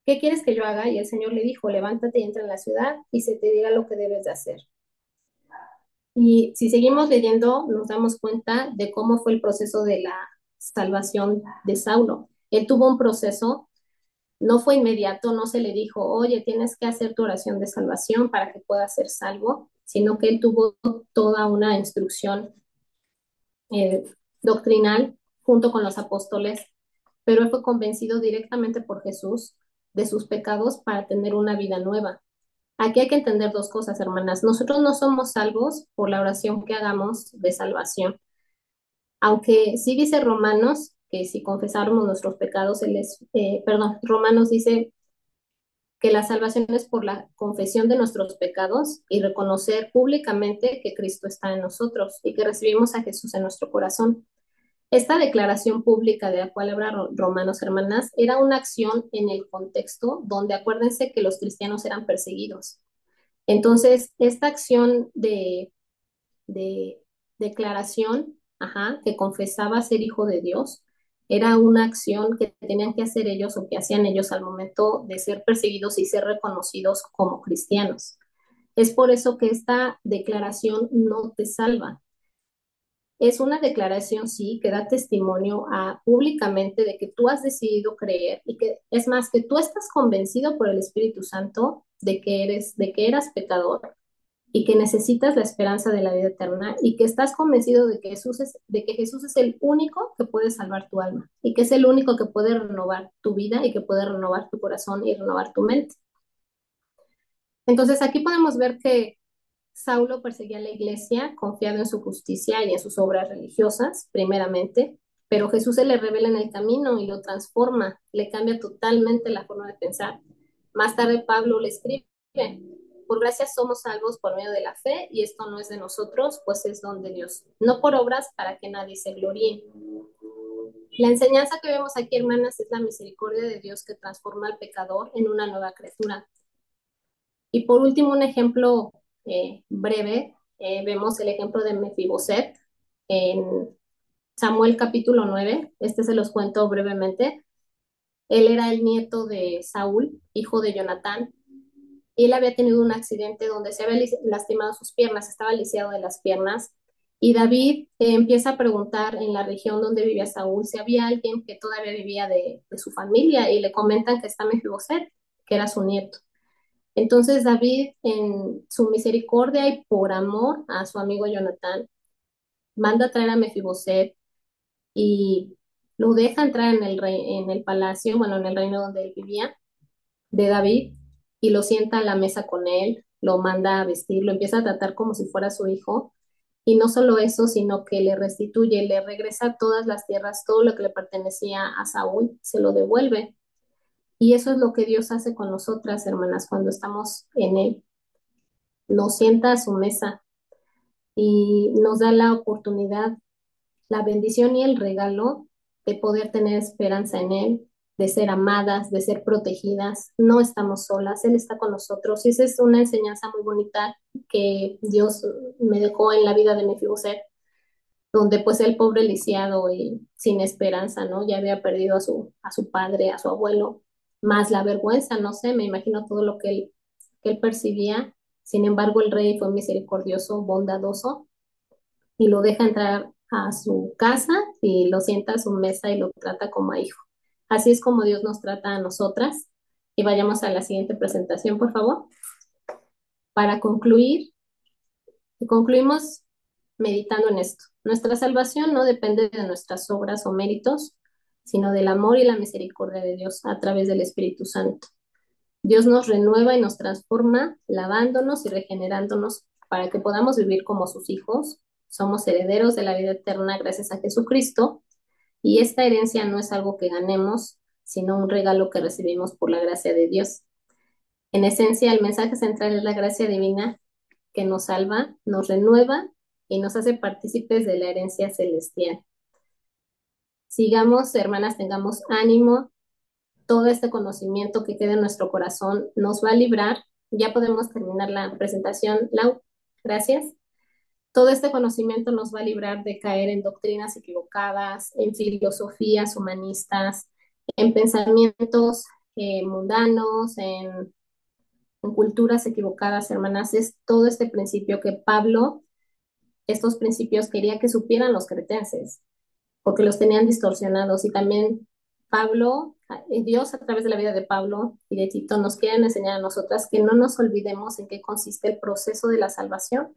¿Qué quieres que yo haga? Y el Señor le dijo, levántate y entra en la ciudad y se te dirá lo que debes de hacer. Y si seguimos leyendo, nos damos cuenta de cómo fue el proceso de la salvación de Saulo. Él tuvo un proceso, no fue inmediato, no se le dijo, oye, tienes que hacer tu oración de salvación para que puedas ser salvo, sino que él tuvo toda una instrucción eh, doctrinal junto con los apóstoles, pero él fue convencido directamente por Jesús de sus pecados para tener una vida nueva. Aquí hay que entender dos cosas, hermanas. Nosotros no somos salvos por la oración que hagamos de salvación. Aunque sí dice Romanos que si confesáramos nuestros pecados, Romanos dice que la salvación es por la confesión de nuestros pecados y reconocer públicamente que Cristo está en nosotros y que recibimos a Jesús en nuestro corazón. Esta declaración pública de la cual habla Romanos, hermanas, era una acción en el contexto donde acuérdense que los cristianos eran perseguidos. Entonces, esta acción de declaración, que confesaba ser hijo de Dios, era una acción que tenían que hacer ellos o que hacían ellos al momento de ser perseguidos y ser reconocidos como cristianos. Es por eso que esta declaración no te salva. Es una declaración, sí, que da testimonio públicamente de que tú has decidido creer y que es más que tú estás convencido por el Espíritu Santo de que eras pecador y que necesitas la esperanza de la vida eterna y que estás convencido de que Jesús es el único que puede salvar tu alma y que es el único que puede renovar tu vida y que puede renovar tu corazón y renovar tu mente. Entonces aquí podemos ver que Saulo perseguía a la iglesia confiado en su justicia y en sus obras religiosas, primeramente, pero Jesús se le revela en el camino y lo transforma, le cambia totalmente la forma de pensar. Más tarde Pablo le escribe, por gracia somos salvos por medio de la fe y esto no es de nosotros, pues es don de Dios, no por obras para que nadie se gloríe. La enseñanza que vemos aquí, hermanas, es la misericordia de Dios que transforma al pecador en una nueva criatura. Y por último, un ejemplo breve, vemos el ejemplo de Mefiboset en Samuel capítulo 9. Este se los cuento brevemente. Él era el nieto de Saúl, hijo de Jonatán, y él había tenido un accidente donde se había lastimado sus piernas, estaba lisiado de las piernas, y David empieza a preguntar en la región donde vivía Saúl si había alguien que todavía vivía de su familia, y le comentan que está Mefiboset, que era su nieto. Entonces David, en su misericordia y por amor a su amigo Jonatán, manda a traer a Mefiboset y lo deja entrar en el palacio, bueno, en el reino donde él vivía, de David, y lo sienta a la mesa con él, lo manda a vestir, lo empieza a tratar como si fuera su hijo, y no solo eso, sino que le restituye, le regresa todas las tierras, todo lo que le pertenecía a Saúl, se lo devuelve. Y eso es lo que Dios hace con nosotras, hermanas, cuando estamos en Él. Nos sienta a su mesa y nos da la oportunidad, la bendición y el regalo de poder tener esperanza en Él, de ser amadas, de ser protegidas. No estamos solas, Él está con nosotros. Y esa es una enseñanza muy bonita que Dios me dejó en la vida de Mefiboset, donde pues el pobre lisiado y sin esperanza, ¿no? Ya había perdido a su padre, a su abuelo, más la vergüenza, no sé, me imagino todo lo que él percibía. Sin embargo, el rey fue misericordioso, bondadoso, y lo deja entrar a su casa y lo sienta a su mesa y lo trata como a hijo. Así es como Dios nos trata a nosotras. Y vayamos a la siguiente presentación, por favor. Para concluir, y concluimos meditando en esto. Nuestra salvación no depende de nuestras obras o méritos, sino del amor y la misericordia de Dios a través del Espíritu Santo. Dios nos renueva y nos transforma, lavándonos y regenerándonos para que podamos vivir como sus hijos. Somos herederos de la vida eterna gracias a Jesucristo, y esta herencia no es algo que ganemos, sino un regalo que recibimos por la gracia de Dios. En esencia, el mensaje central es la gracia divina que nos salva, nos renueva y nos hace partícipes de la herencia celestial. Sigamos, hermanas, tengamos ánimo. Todo este conocimiento que queda en nuestro corazón nos va a librar. Ya podemos terminar la presentación, Lau. Gracias. Todo este conocimiento nos va a librar de caer en doctrinas equivocadas, en filosofías humanistas, en pensamientos mundanos, en culturas equivocadas, hermanas. Es todo este principio que Pablo, estos principios quería que supieran los cretenses, porque los tenían distorsionados. Y también Pablo, Dios a través de la vida de Pablo y de Tito nos quieren enseñar a nosotras que no nos olvidemos en qué consiste el proceso de la salvación.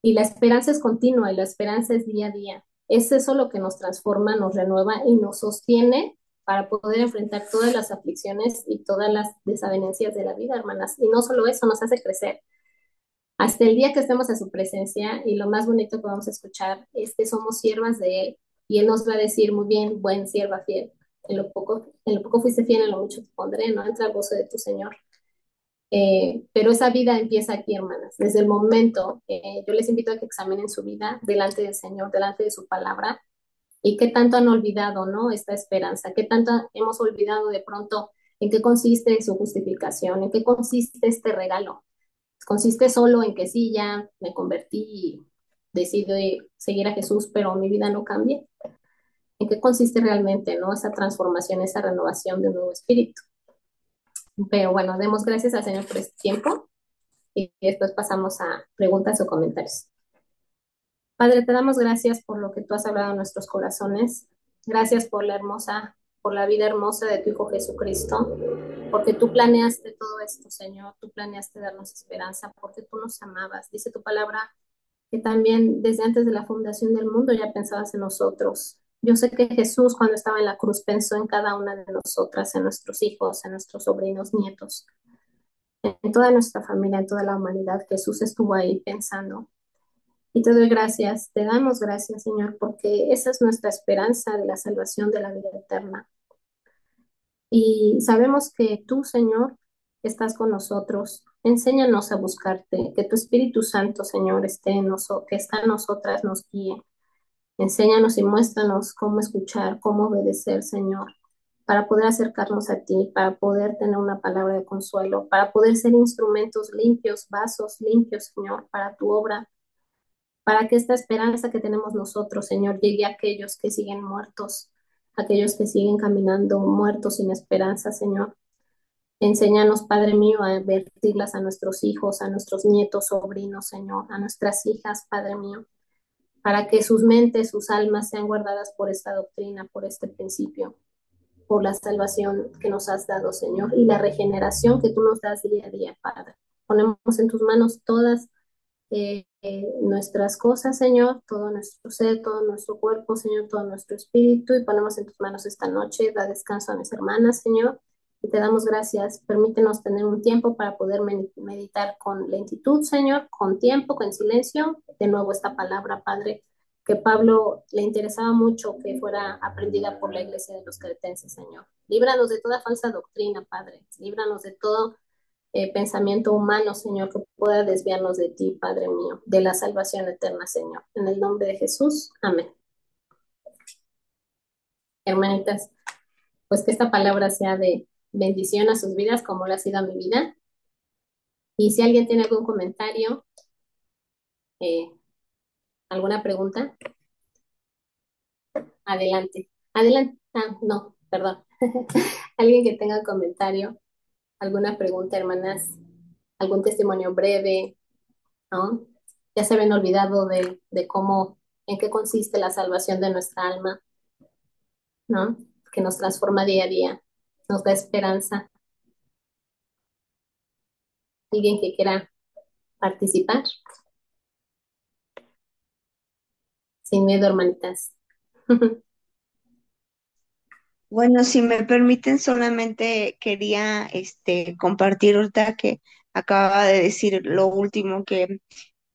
Y la esperanza es continua y la esperanza es día a día. Es eso lo que nos transforma, nos renueva y nos sostiene para poder enfrentar todas las aflicciones y todas las desavenencias de la vida, hermanas. Y no solo eso, nos hace crecer. Hasta el día que estemos en su presencia, y lo más bonito que vamos a escuchar es que somos siervas de Él, y Él nos va a decir, muy bien, buen sierva fiel, en lo poco fuiste fiel, en lo mucho te pondré, no entra al gozo de tu Señor. Pero esa vida empieza aquí, hermanas, desde el momento. Yo les invito a que examinen su vida delante del Señor, delante de su palabra, y qué tanto han olvidado, ¿no? Esta esperanza, qué tanto hemos olvidado de pronto en qué consiste su justificación, en qué consiste este regalo. Consiste solo en que sí, ya me convertí y decido seguir a Jesús, pero mi vida no cambia. ¿En qué consiste realmente, no? Esa transformación, esa renovación de un nuevo espíritu. Pero bueno, demos gracias al Señor por este tiempo y después pasamos a preguntas o comentarios. Padre, te damos gracias por lo que tú has hablado en nuestros corazones. Gracias por la vida hermosa de tu Hijo Jesucristo, porque tú planeaste todo esto, Señor. Tú planeaste darnos esperanza, porque tú nos amabas. Dice tu palabra que también desde antes de la fundación del mundo ya pensabas en nosotros. Yo sé que Jesús cuando estaba en la cruz pensó en cada una de nosotras, en nuestros hijos, en nuestros sobrinos, nietos, en toda nuestra familia, en toda la humanidad. Jesús estuvo ahí pensando. Y te doy gracias, te damos gracias, Señor, porque esa es nuestra esperanza de la salvación de la vida eterna. Y sabemos que tú, Señor, estás con nosotros. Enséñanos a buscarte, que tu Espíritu Santo, Señor, esté en nosotros, que está en nosotras, nos guíe. Enséñanos y muéstranos cómo escuchar, cómo obedecer, Señor, para poder acercarnos a ti, para poder tener una palabra de consuelo, para poder ser instrumentos limpios, vasos limpios, Señor, para tu obra, para que esta esperanza que tenemos nosotros, Señor, llegue a aquellos que siguen muertos, aquellos que siguen caminando muertos sin esperanza, Señor. Enséñanos, Padre mío, a vertirlas a nuestros hijos, a nuestros nietos, sobrinos, Señor, a nuestras hijas, Padre mío, para que sus mentes, sus almas sean guardadas por esta doctrina, por este principio, por la salvación que nos has dado, Señor, y la regeneración que tú nos das día a día, Padre. Ponemos en tus manos todas nuestras cosas, Señor, todo nuestro ser, todo nuestro cuerpo, Señor, todo nuestro espíritu, y ponemos en tus manos esta noche. Da descanso a mis hermanas, Señor, y te damos gracias. Permítenos tener un tiempo para poder meditar con lentitud, Señor, con tiempo, con silencio. De nuevo esta palabra, Padre, que Pablo le interesaba mucho que fuera aprendida por la iglesia de los cretenses, Señor. Líbranos de toda falsa doctrina, Padre. Líbranos de todo pensamiento humano, Señor, que pueda desviarnos de ti, Padre mío, de la salvación eterna, Señor. En el nombre de Jesús, amén. Hermanitas, pues que esta palabra sea de bendición a sus vidas como lo ha sido a mi vida. Y si alguien tiene algún comentario, eh, alguna pregunta, adelante. Adelante. Ah, no, perdón. Alguien que tenga comentario, alguna pregunta, hermanas, algún testimonio breve, ¿no? Ya se habían olvidado de cómo, en qué consiste la salvación de nuestra alma, ¿no? Que nos transforma día a día, nos da esperanza. Alguien que quiera participar, sin miedo, hermanitas. Bueno, si me permiten, solamente quería compartir ahorita que acaba de decir lo último, que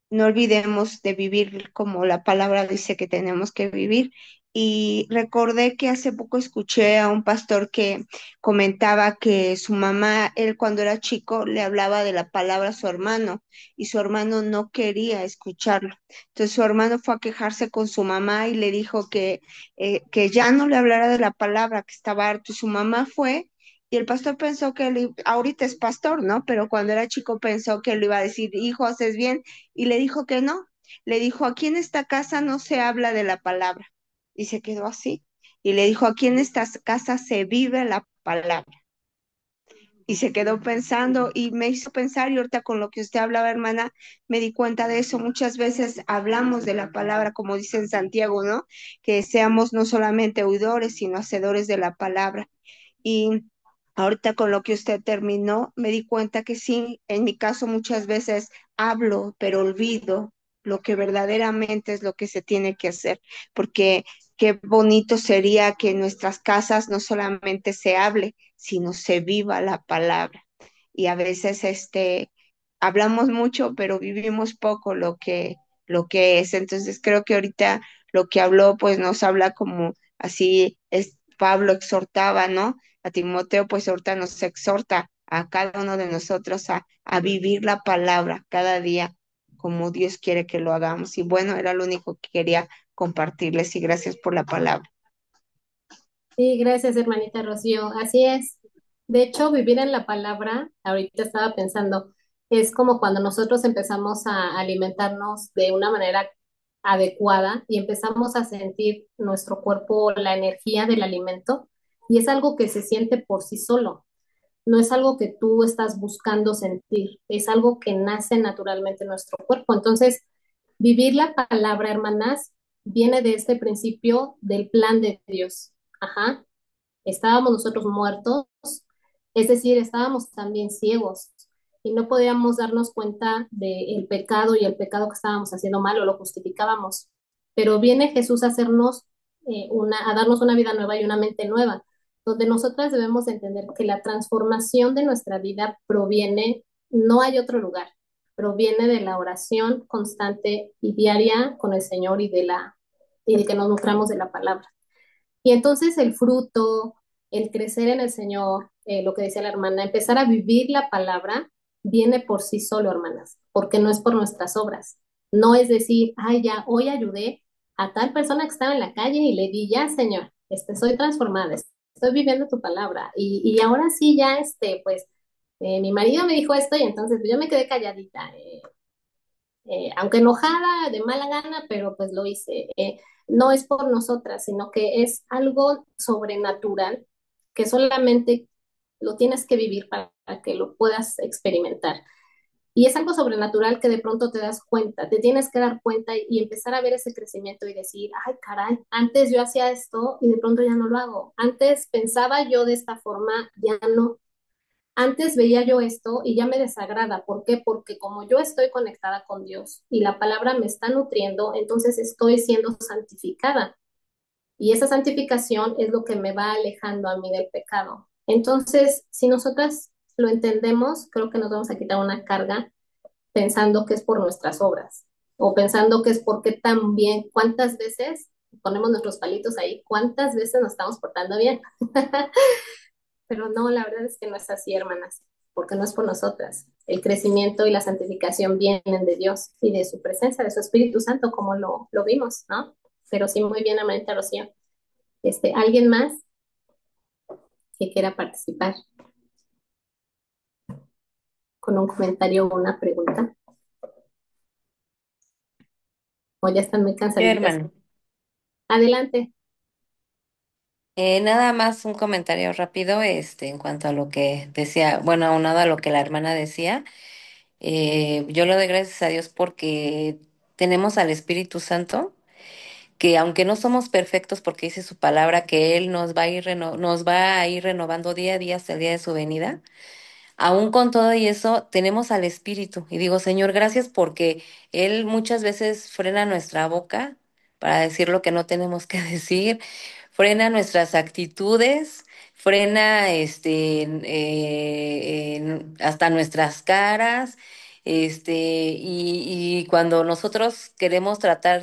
no olvidemos de vivir como la palabra dice que tenemos que vivir. Y recordé que hace poco escuché a un pastor que comentaba que su mamá, él cuando era chico, le hablaba de la palabra a su hermano y su hermano no quería escucharlo. Entonces su hermano fue a quejarse con su mamá y le dijo que ya no le hablara de la palabra, que estaba harto. Y su mamá fue y el pastor pensó que ahorita es pastor, ¿no? Pero cuando era chico pensó que le iba a decir, hijo, haces bien, y le dijo que no. Le dijo, aquí en esta casa no se habla de la palabra. Y se quedó así. Y le dijo, aquí en esta casa se vive la palabra. Y se quedó pensando y me hizo pensar, y ahorita con lo que usted hablaba, hermana, me di cuenta de eso. Muchas veces hablamos de la palabra, como dice en Santiago, ¿no? Que seamos no solamente oidores, sino hacedores de la palabra. Y ahorita con lo que usted terminó, me di cuenta que sí, en mi caso muchas veces hablo, pero olvido lo que verdaderamente es lo que se tiene que hacer, porque qué bonito sería que en nuestras casas no solamente se hable, sino se viva la palabra. Y a veces hablamos mucho, pero vivimos poco lo que es. Entonces creo que ahorita lo que habló, pues nos habla como así es, Pablo exhortaba, ¿no? A Timoteo, pues ahorita nos exhorta a cada uno de nosotros a vivir la palabra cada día como Dios quiere que lo hagamos. Y bueno, era lo único que quería compartirles y gracias por la palabra. Sí, gracias, hermanita Rocío. Así es. De hecho, vivir en la palabra, ahorita estaba pensando, es como cuando nosotros empezamos a alimentarnos de una manera adecuada y empezamos a sentir nuestro cuerpo la energía del alimento y es algo que se siente por sí solo. No es algo que tú estás buscando sentir, es algo que nace naturalmente en nuestro cuerpo. Entonces, vivir la palabra, hermanas, viene de este principio del plan de Dios. Ajá. Estábamos nosotros muertos, es decir, estábamos también ciegos y no podíamos darnos cuenta del pecado y el pecado que estábamos haciendo mal o lo justificábamos. Pero viene Jesús a hacernos a darnos una vida nueva y una mente nueva, donde nosotras debemos entender que la transformación de nuestra vida proviene, no hay otro lugar, proviene de la oración constante y diaria con el Señor y de que nos nutramos de la palabra. Y entonces el fruto, el crecer en el Señor, lo que decía la hermana, empezar a vivir la palabra, viene por sí solo, hermanas, porque no es por nuestras obras. No es decir, ay, ya, hoy ayudé a tal persona que estaba en la calle y le di, ya, Señor, soy transformada, estoy viviendo tu palabra. Y ahora sí, ya, pues, mi marido me dijo esto y entonces pues, yo me quedé calladita. Aunque enojada, de mala gana, pero pues lo hice. No es por nosotras, sino que es algo sobrenatural que solamente lo tienes que vivir para que lo puedas experimentar. Y es algo sobrenatural que de pronto te das cuenta, te tienes que dar cuenta y empezar a ver ese crecimiento y decir, ay, caray, antes yo hacía esto y de pronto ya no lo hago. Antes pensaba yo de esta forma, ya no. Antes veía yo esto y ya me desagrada. ¿Por qué? Porque como yo estoy conectada con Dios y la palabra me está nutriendo, entonces estoy siendo santificada. Y esa santificación es lo que me va alejando a mí del pecado. Entonces, si nosotras lo entendemos, creo que nos vamos a quitar una carga pensando que es por nuestras obras o pensando que es porque también, ¿cuántas veces ponemos nuestros palitos ahí? ¿Cuántas veces nos estamos portando bien? Pero no, la verdad es que no es así, hermanas, porque no es por nosotras. El crecimiento y la santificación vienen de Dios y de su presencia, de su Espíritu Santo, como lo vimos, ¿no? Pero sí, muy bien, hermanita Rocío. ¿Alguien más que quiera participar con un comentario o una pregunta? O ya están muy Yo, cansaditas. hermano. Adelante. Nada más un comentario rápido, en cuanto a lo que decía, bueno, aunado a lo que la hermana decía, yo le doy gracias a Dios porque tenemos al Espíritu Santo, que aunque no somos perfectos, porque dice su palabra que Él nos va a ir nos va a ir renovando día a día hasta el día de su venida. Aún con todo y eso, tenemos al Espíritu. Y digo, Señor, gracias porque Él muchas veces frena nuestra boca para decir lo que no tenemos que decir, frena nuestras actitudes, frena hasta nuestras caras. Y cuando nosotros queremos tratar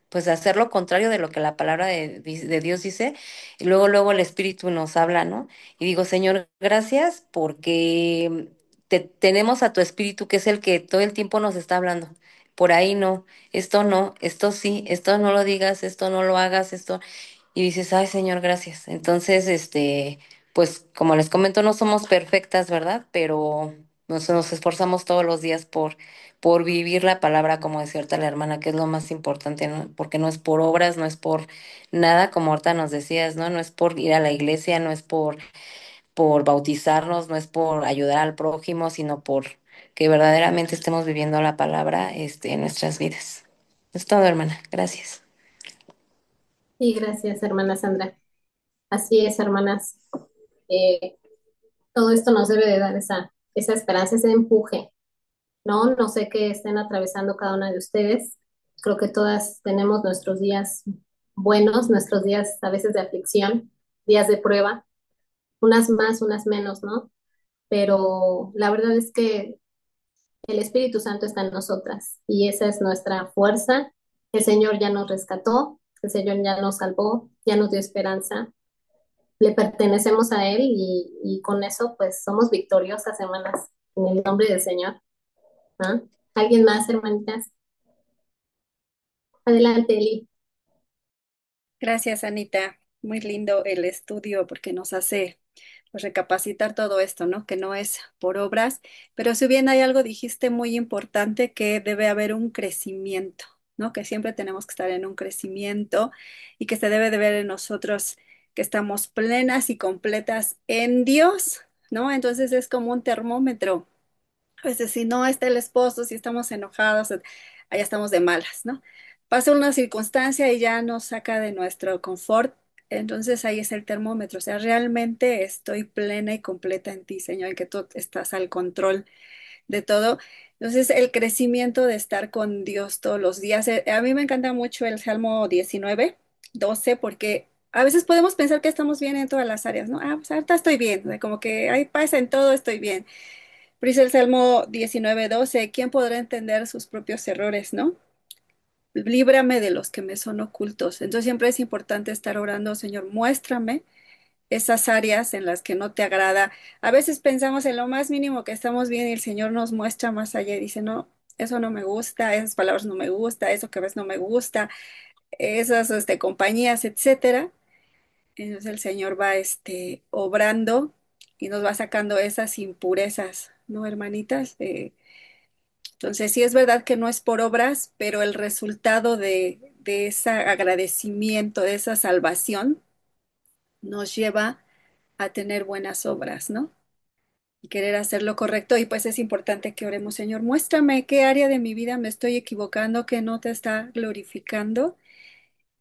pues hacer lo contrario de lo que la palabra de Dios dice, y luego el Espíritu nos habla, ¿no? Y digo, Señor, gracias porque tenemos a tu Espíritu, que es el que todo el tiempo nos está hablando. Por ahí no, esto sí, esto no lo digas, esto no lo hagas, esto. Y dices, ay, Señor, gracias. Entonces, pues como les comento, no somos perfectas, ¿verdad? Pero nos esforzamos todos los días por vivir la palabra, como decía ahorita la hermana, que es lo más importante, ¿no? Porque no es por obras, no es por nada, como ahorita nos decías, ¿no? No es por ir a la iglesia, no es por bautizarnos, no es por ayudar al prójimo, sino por que verdaderamente estemos viviendo la palabra, en nuestras vidas. Es todo, hermana. Gracias. Y gracias, hermana Sandra. Así es, hermanas. Eh, Todo esto nos debe de dar esa esperanza, ese empuje, ¿no? No sé qué estén atravesando cada una de ustedes. Creo que todas tenemos nuestros días buenos, nuestros días a veces de aflicción, días de prueba, unas más, unas menos, ¿no? Pero la verdad es que el Espíritu Santo está en nosotras y esa es nuestra fuerza. El Señor ya nos rescató, el Señor ya nos salvó, ya nos dio esperanza, le pertenecemos a Él y con eso pues somos victoriosas, hermanas, en el nombre del Señor. ¿Ah? ¿Alguien más, hermanitas? Adelante, Eli. Gracias, Anita. Muy lindo el estudio porque nos hace pues, recapacitar todo esto, ¿no? Que no es por obras, pero si bien hay algo, dijiste muy importante, que debe haber un crecimiento, ¿no? Que siempre tenemos que estar en un crecimiento y que se debe de ver en nosotros que estamos plenas y completas en Dios, ¿no? Entonces es como un termómetro. Pues si no está el esposo, si estamos enojados, allá estamos de malas, ¿no? Pasa una circunstancia y ya nos saca de nuestro confort, entonces ahí es el termómetro, o sea, realmente estoy plena y completa en ti, Señor, en que tú estás al control de todo. Entonces, el crecimiento de estar con Dios todos los días. A mí me encanta mucho el Salmo 19, 12, porque a veces podemos pensar que estamos bien en todas las áreas, ¿no? Ah, pues ahorita estoy bien, o sea, como que hay paz en todo, estoy bien. Pero dice el Salmo 19, 12, ¿quién podrá entender sus propios errores, no? Líbrame de los que me son ocultos. Entonces siempre es importante estar orando, Señor, muéstrame esas áreas en las que no te agrada. A veces pensamos en lo más mínimo que estamos bien y el Señor nos muestra más allá y dice, no, eso no me gusta, esas palabras no me gusta, eso que ves no me gusta, esas compañías, etcétera. Entonces el Señor va obrando y nos va sacando esas impurezas, ¿no, hermanitas? Entonces, sí es verdad que no es por obras, pero el resultado de ese agradecimiento, de esa salvación, nos lleva a tener buenas obras, ¿no? Y querer hacer lo correcto. Y pues es importante que oremos, Señor, muéstrame qué área de mi vida me estoy equivocando, que no te está glorificando.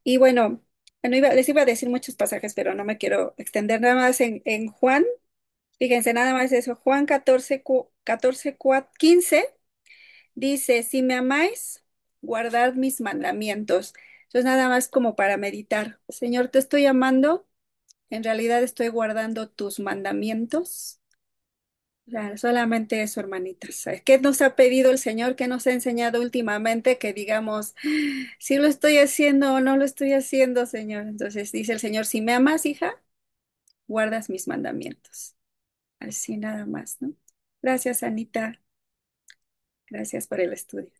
Y bueno, les iba a decir muchos pasajes, pero no me quiero extender nada más en Juan. Fíjense, nada más eso, Juan 14, 14, 15. Dice, si me amáis, guardad mis mandamientos. Entonces nada más como para meditar. Señor, te estoy amando, en realidad estoy guardando tus mandamientos. O sea, solamente eso, hermanitas. ¿Qué nos ha pedido el Señor? ¿Qué nos ha enseñado últimamente? Que digamos, si lo estoy haciendo o no lo estoy haciendo, Señor. Entonces dice el Señor, si me amas, hija, guardas mis mandamientos. Así nada más, ¿no? Gracias, Anita. Gracias por el estudio.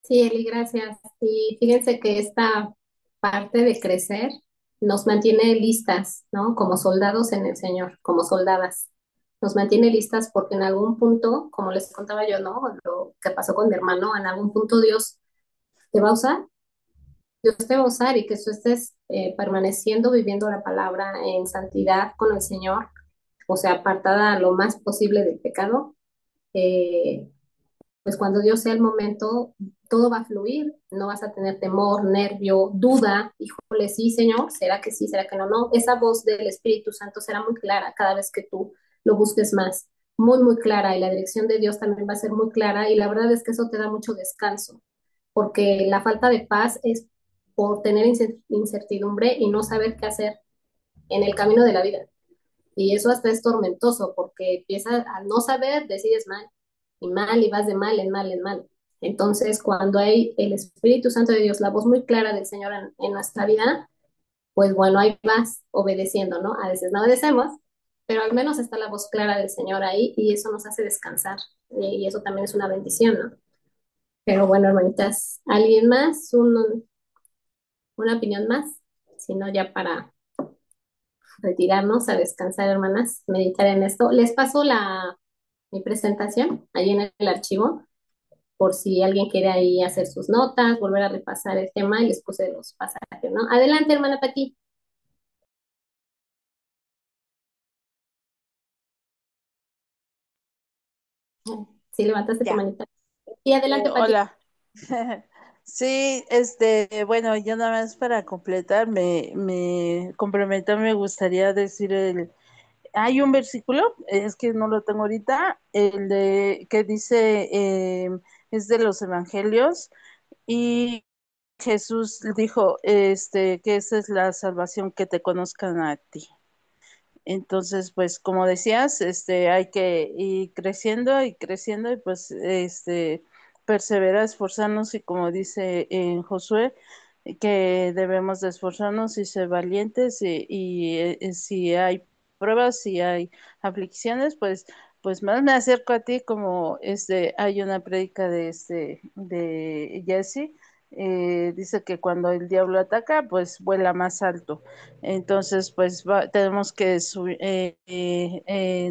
Sí, Eli, gracias. Y fíjense que esta parte de crecer nos mantiene listas, ¿no? Como soldados en el Señor, como soldadas. Nos mantiene listas porque en algún punto, como les contaba yo, ¿no? Lo que pasó con mi hermano, en algún punto Dios te va a usar Dios te va a usar y que tú estés permaneciendo, viviendo la palabra en santidad con el Señor, o sea, apartada lo más posible del pecado. eh, pues cuando Dios sea el momento, todo va a fluir, no vas a tener temor, nervio, duda, híjole, sí, Señor, ¿será que sí, será que no? No, esa voz del Espíritu Santo será muy clara cada vez que tú lo busques más, muy, muy clara, y la dirección de Dios también va a ser muy clara, y la verdad es que eso te da mucho descanso, porque la falta de paz es por tener incertidumbre y no saber qué hacer en el camino de la vida. Y eso hasta es tormentoso porque empiezas a no saber, decides mal, y vas de mal en mal en mal. Entonces, cuando hay el Espíritu Santo de Dios, la voz muy clara del Señor en nuestra vida, pues bueno, ahí vas obedeciendo, ¿no? A veces no obedecemos, pero al menos está la voz clara del Señor ahí y eso nos hace descansar. Y eso también es una bendición, ¿no? Pero bueno, hermanitas, ¿alguien más? Una opinión más? Si no, ya para retirarnos a descansar, hermanas, meditar en esto. Les paso mi presentación ahí en el archivo, por si alguien quiere ahí hacer sus notas, volver a repasar el tema y les puse los pasajes, ¿no? Adelante, hermana Pati. Si levantaste tu Ya. manita. Y adelante, Pati. Hola. Sí, bueno, yo nada más para completar, me complementar, me gustaría decir hay un versículo, es que no lo tengo ahorita, el de que dice, es de los evangelios, y Jesús dijo, que esa es la salvación, que te conozcan a ti. Entonces, pues como decías, hay que ir creciendo y pues perseverar, esforzarnos y como dice en Josué, que debemos de esforzarnos y ser valientes y si hay pruebas, si hay aflicciones, pues más me acerco a ti como hay una prédica de Jesse, dice que cuando el diablo ataca, pues vuela más alto. Entonces, pues tenemos que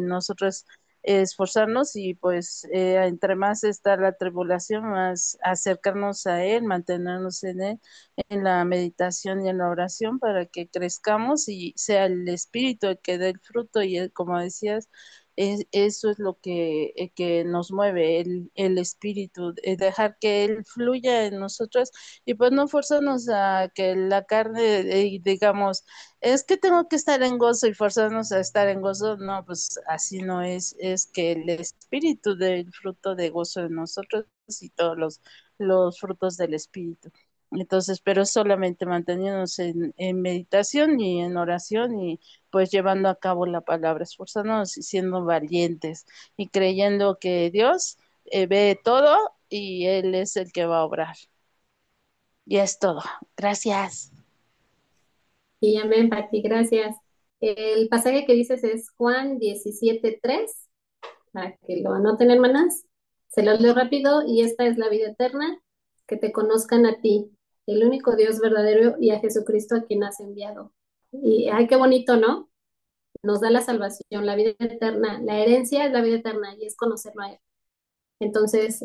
nosotros esforzarnos y pues entre más está la tribulación, más acercarnos a Él, mantenernos en Él, en la meditación y en la oración para que crezcamos y sea el Espíritu el que dé el fruto y como decías, eso es lo que nos mueve, el Espíritu, dejar que Él fluya en nosotros y pues no forzarnos a que la carne, digamos, es que tengo que estar en gozo y forzarnos a estar en gozo. No, pues así no es que el Espíritu del fruto de gozo en nosotros y todos los frutos del Espíritu. Entonces, pero solamente manteniéndonos en meditación y en oración y pues llevando a cabo la palabra, esforzándonos y siendo valientes y creyendo que Dios ve todo y Él es el que va a obrar. Y es todo. Gracias. Y amén, Pati, gracias. El pasaje que dices es Juan 17:3, para que lo anoten, hermanas. Se los leo rápido, y esta es la vida eterna, que te conozcan a ti, el único Dios verdadero, y a Jesucristo a quien has enviado. Y ay, qué bonito, ¿no? Nos da la salvación, la vida eterna. La herencia es la vida eterna y es conocerlo a Él. Entonces,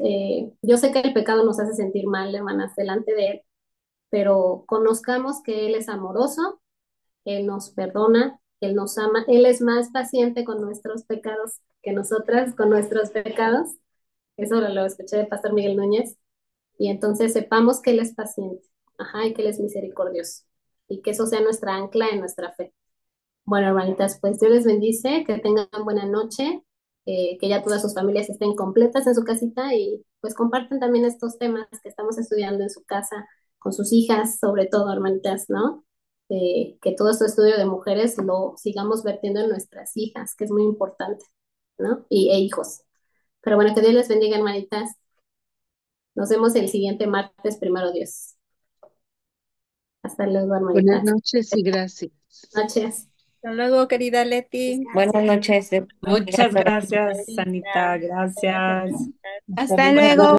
yo sé que el pecado nos hace sentir mal, hermanas, delante de Él, pero conozcamos que Él es amoroso, Él nos perdona, Él nos ama, Él es más paciente con nuestros pecados que nosotras con nuestros pecados. Eso lo escuché de Pastor Miguel Núñez. Y entonces sepamos que Él es paciente, ajá, y que Él es misericordioso. Y que eso sea nuestra ancla en nuestra fe. Bueno, hermanitas, pues Dios les bendice, que tengan buena noche, que ya todas sus familias estén completas en su casita y pues compartan también estos temas que estamos estudiando en su casa con sus hijas, sobre todo, hermanitas, ¿no? Que todo este estudio de mujeres lo sigamos vertiendo en nuestras hijas, que es muy importante, ¿no? E hijos. Pero bueno, que Dios les bendiga, hermanitas. Nos vemos el siguiente martes, primero Dios. Hasta luego, Buenas hermanitas. noches y gracias. Noches. Hasta luego, querida Leti. Buenas noches. Muchas Gracias. gracias, Anita. Gracias. Hasta Hasta luego. luego.